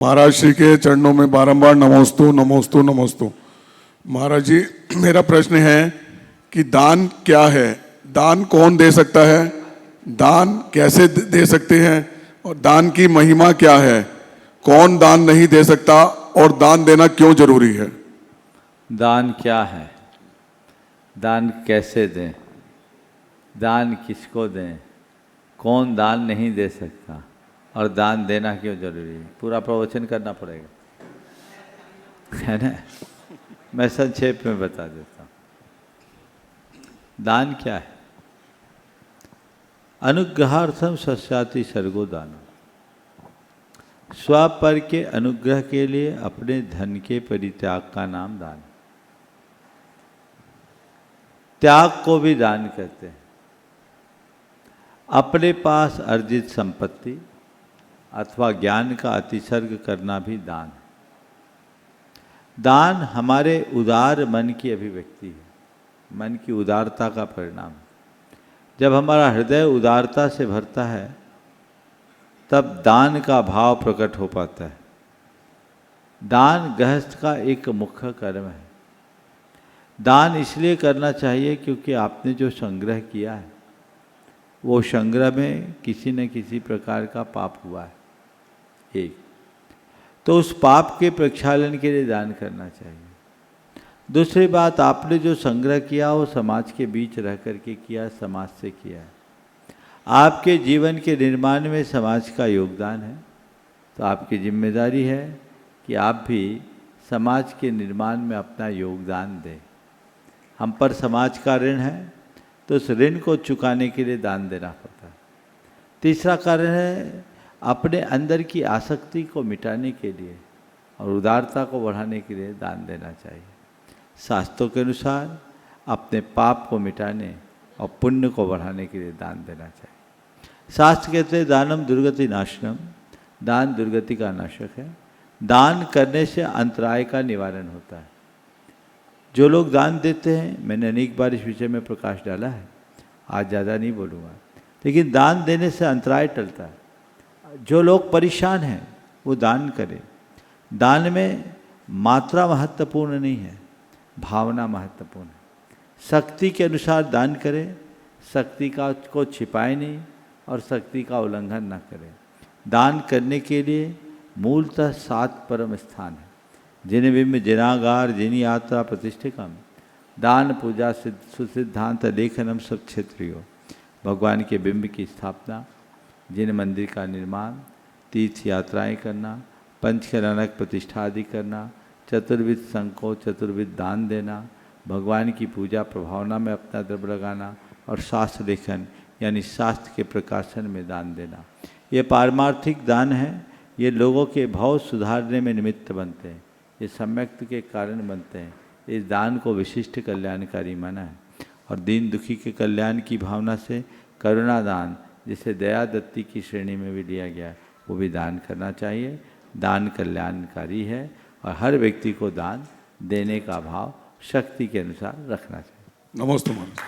महाराज श्री के चरणों में बारंबार नमोस्तु नमोस्तु नमोस्तु। महाराज जी, मेरा प्रश्न है कि दान क्या है, दान कौन दे सकता है, दान कैसे दे सकते हैं और दान की महिमा क्या है, कौन दान नहीं दे सकता और दान देना क्यों जरूरी है? दान क्या है, दान कैसे दें, दान किसको दें, कौन दान नहीं दे सकता और दान देना क्यों जरूरी है? पूरा प्रवचन करना पड़ेगा, है ना? मैं संक्षेप में बता देता हूँ। दान क्या है? अनुग्रहार्थम सस्याति सर्गो दान। स्वपर के अनुग्रह के लिए अपने धन के परित्याग का नाम दान। त्याग को भी दान कहते हैं। अपने पास अर्जित संपत्ति अथवा ज्ञान का अतिसर्ग करना भी दान है। दान हमारे उदार मन की अभिव्यक्ति है, मन की उदारता का परिणाम है। जब हमारा हृदय उदारता से भरता है तब दान का भाव प्रकट हो पाता है। दान गृहस्थ का एक मुख्य कर्म है। दान इसलिए करना चाहिए क्योंकि आपने जो संग्रह किया है वो संग्रह में किसी न किसी प्रकार का पाप हुआ है एक, तो उस पाप के प्रक्षालन के लिए दान करना चाहिए। दूसरी बात, आपने जो संग्रह किया वो समाज के बीच रह करके किया, समाज से किया है। आपके जीवन के निर्माण में समाज का योगदान है, तो आपकी जिम्मेदारी है कि आप भी समाज के निर्माण में अपना योगदान दें। हम पर समाज का ऋण है तो उस ऋण को चुकाने के लिए दान देना पड़ता है। तीसरा कारण है अपने अंदर की आसक्ति को मिटाने के लिए और उदारता को बढ़ाने के लिए दान देना चाहिए। शास्त्रों के अनुसार अपने पाप को मिटाने और पुण्य को बढ़ाने के लिए दान देना चाहिए। शास्त्र कहते हैं दानम दुर्गति नाशनम, दान दुर्गति का नाशक है। दान करने से अंतराय का निवारण होता है। जो लोग दान देते हैं, मैंने अनेक बार इस विषय में प्रकाश डाला है, आज ज़्यादा नहीं बोलूँगा, लेकिन दान देने से अंतराय टलता है। जो लोग परेशान हैं वो दान करें। दान में मात्रा महत्वपूर्ण नहीं है, भावना महत्वपूर्ण है। शक्ति के अनुसार दान करें, शक्ति को छिपाए नहीं और शक्ति का उल्लंघन न करें। दान करने के लिए मूलतः 7 परम स्थान है, जिन बिंब जिनागार जिनी यात्रा प्रतिष्ठिकम दान पूजा सुसिद्धांत लेखनम सब क्षेत्रियो। भगवान के बिंब की स्थापना, जिन मंदिर का निर्माण, तीर्थ यात्राएं करना, पंचकरणक प्रतिष्ठा आदि करना, चतुर्विध संको चतुर्विध दान देना, भगवान की पूजा प्रभावना में अपना द्रव्य लगाना और शास्त्र लेखन यानी शास्त्र के प्रकाशन में दान देना, ये पारमार्थिक दान है। ये लोगों के भाव सुधारने में निमित्त बनते हैं, ये सम्यक्त के कारण बनते हैं। इस दान को विशिष्ट कल्याणकारी माना है और दीन दुखी के कल्याण की भावना से करुणा दान, जिसे दया दत्ती की श्रेणी में भी लिया गया है, वो भी दान करना चाहिए। दान कल्याणकारी है और हर व्यक्ति को दान देने का भाव शक्ति के अनुसार रखना चाहिए। नमस्ते महाराज।